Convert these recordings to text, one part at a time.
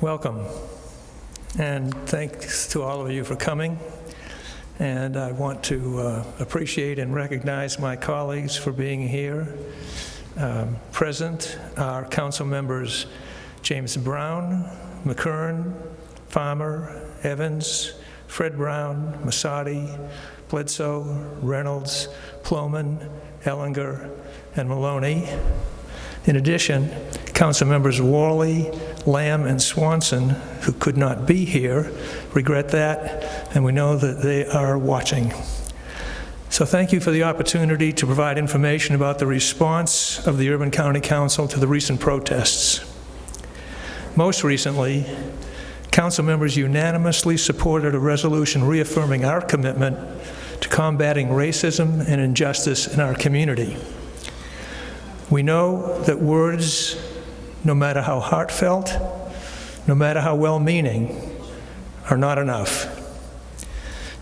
Welcome, and thanks to all of you for coming. And I want to appreciate and recognize my colleagues for being here. Present are council members James Brown, McKern, Farmer, Evans, Fred Brown, Masadi, Bledsoe, Reynolds, Ploman, Ellinger, and Maloney. In addition, council members Worley, Lamb, and Swanson, who could not be here, regret that, and we know that they are watching. So thank you for the opportunity to provide information about the response of the Urban County Council to the recent protests. Most recently, council members unanimously supported a resolution reaffirming our commitment to combating racism and injustice in our community. We know that words, no matter how heartfelt, no matter how well-meaning, are not enough.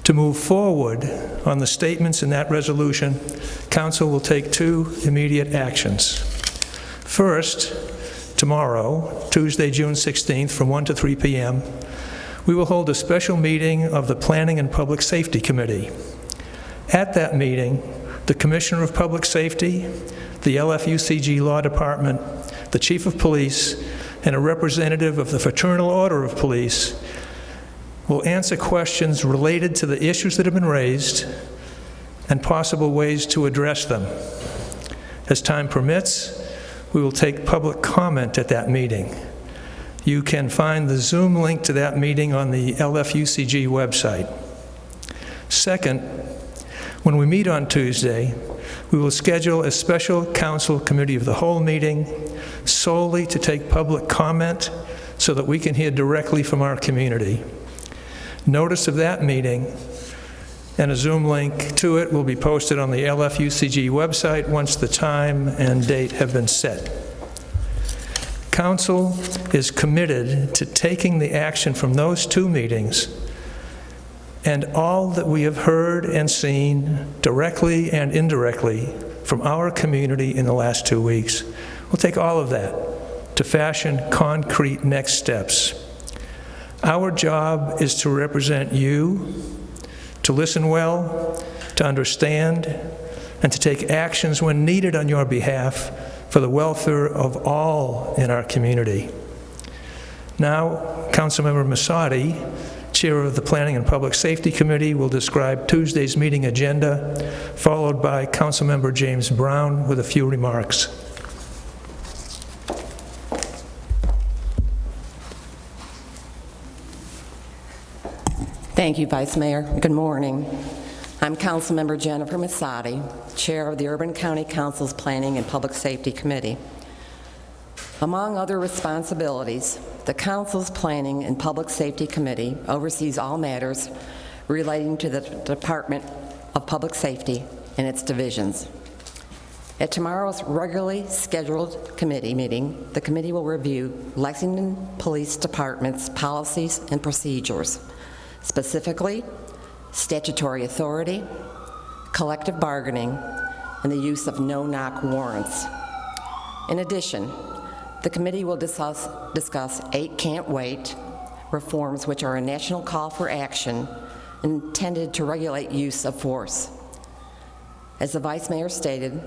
To move forward on the statements in that resolution, Council will take two immediate actions. First, tomorrow, Tuesday, June 16th, from 1 to 3 p.m., we will hold a special meeting of the Planning and Public Safety Committee. At that meeting, the Commissioner of Public Safety, the LFUCG Law Department, the Chief of Police, and a representative of the Fraternal Order of Police will answer questions related to the issues that have been raised and possible ways to address them. As time permits, we will take public comment at that meeting. You can find the Zoom link to that meeting on the LFUCG website. Second, when we meet on Tuesday, we will schedule a special council committee of the whole meeting solely to take public comment so that we can hear directly from our community. Notice of that meeting and a Zoom link to it will be posted on the LFUCG website once the time and date have been set. Council is committed to taking the action from those two meetings and all that we have heard and seen directly and indirectly from our community in the last 2 weeks. We'll take all of that to fashion concrete next steps. Our job is to represent you, to listen well, to understand, and to take actions when needed on your behalf for the welfare of all in our community. Now, Councilmember Masadi, Chair of the Planning and Public Safety Committee, will describe Tuesday's meeting agenda, followed by Councilmember James Brown with a few remarks. Thank you, Vice Mayor. Good morning. I'm Councilmember Jennifer Masadi, Chair of the Urban County Council's Planning and Public Safety Committee. Among other responsibilities, the Council's Planning and Public Safety Committee oversees all matters relating to the Department of Public Safety and its divisions. At tomorrow's regularly scheduled committee meeting, the committee will review Lexington Police Department's policies and procedures, specifically statutory authority, collective bargaining, and the use of no-knock warrants. In addition, the committee will discuss 8 Can't Wait reforms, which are a national call for action intended to regulate use of force. As the Vice Mayor stated,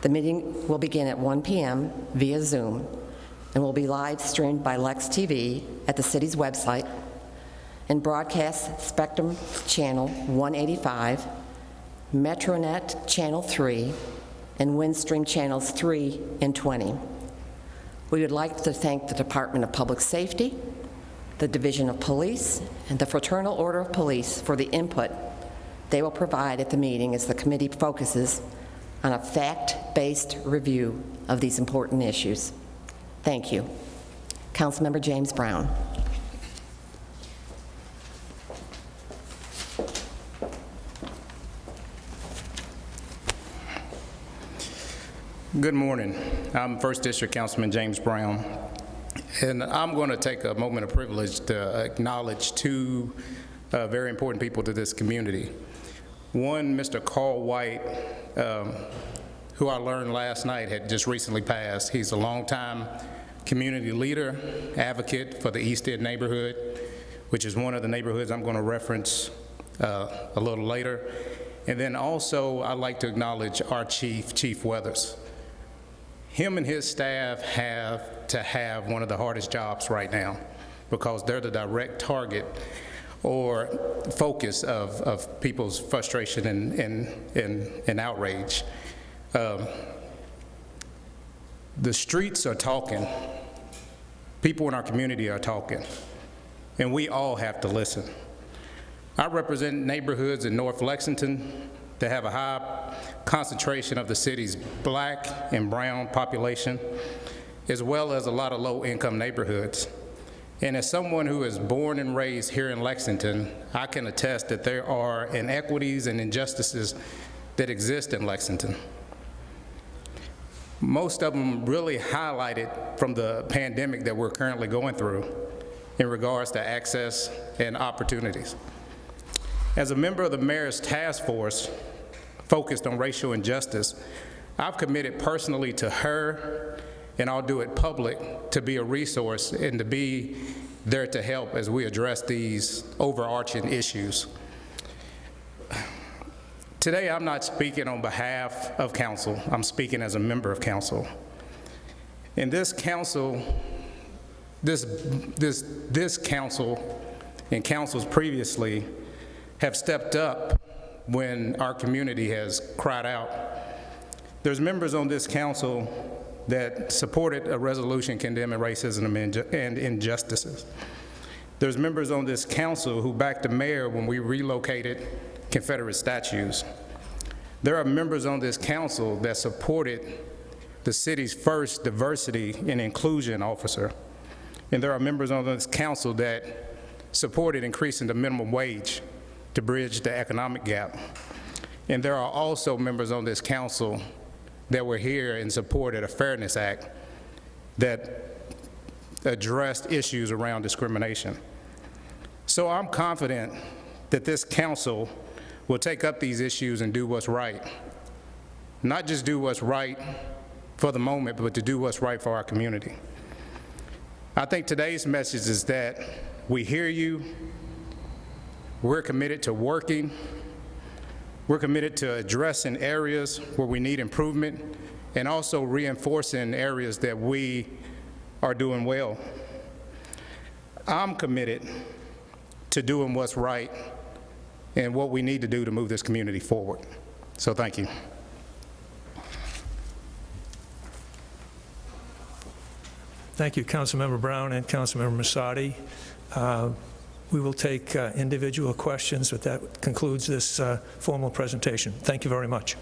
the meeting will begin at 1 p.m. via Zoom and will be live streamed by Lex TV at the city's website and broadcast Spectrum Channel 185, Metronet Channel 3, and Windstream Channels 3 and 20. We would like to thank the Department of Public Safety, the Division of Police, and the Fraternal Order of Police for the input they will provide at the meeting as the committee focuses on a fact-based review of these important issues. Thank you. Councilmember James Brown. Good morning. I'm 1st District Councilman James Brown, and I'm going to take a moment of privilege to acknowledge two very important people to this community. One, Mr. Carl White, who I learned last night had just recently passed. He's a longtime community leader, advocate for the East End neighborhood, which is one of the neighborhoods I'm going to reference a little later. And then also, I'd like to acknowledge our chief, Chief Weathers. Him and his staff have to have one of the hardest jobs right now because they're the direct target or focus of people's frustration and outrage. The streets are talking. People in our community are talking, and we all have to listen. I represent neighborhoods in North Lexington that have a high concentration of the city's Black and brown population, as well as a lot of low-income neighborhoods. And as someone who is born and raised here in Lexington, I can attest that there are inequities and injustices that exist in Lexington. Most of them really highlighted from the pandemic that we're currently going through in regards to access and opportunities. As a member of the mayor's task force focused on racial injustice, I've committed personally to her, and I'll do it public, to be a resource and to be there to help as we address these overarching issues. Today, I'm not speaking on behalf of council. I'm speaking as a member of council. In this council, this council and councils previously have stepped up when our community has cried out. There's members on this council that supported a resolution condemning racism and injustices. There's members on this council who backed the mayor when we relocated Confederate statues. There are members on this council that supported the city's first diversity and inclusion officer. And there are members on this council that supported increasing the minimum wage to bridge the economic gap. And there are also members on this council that were here and supported a Fairness Act that addressed issues around discrimination. So I'm confident that this council will take up these issues and do what's right. Not just do what's right for the moment, but to do what's right for our community. I think today's message is that we hear you, we're committed to working, we're committed to addressing areas where we need improvement, and also reinforcing areas that we are doing well. I'm committed to doing what's right and what we need to do to move this community forward. So thank you. Thank you, Councilmember Brown and Councilmember Masadi. We will take individual questions, but that concludes this formal presentation. Thank you very much.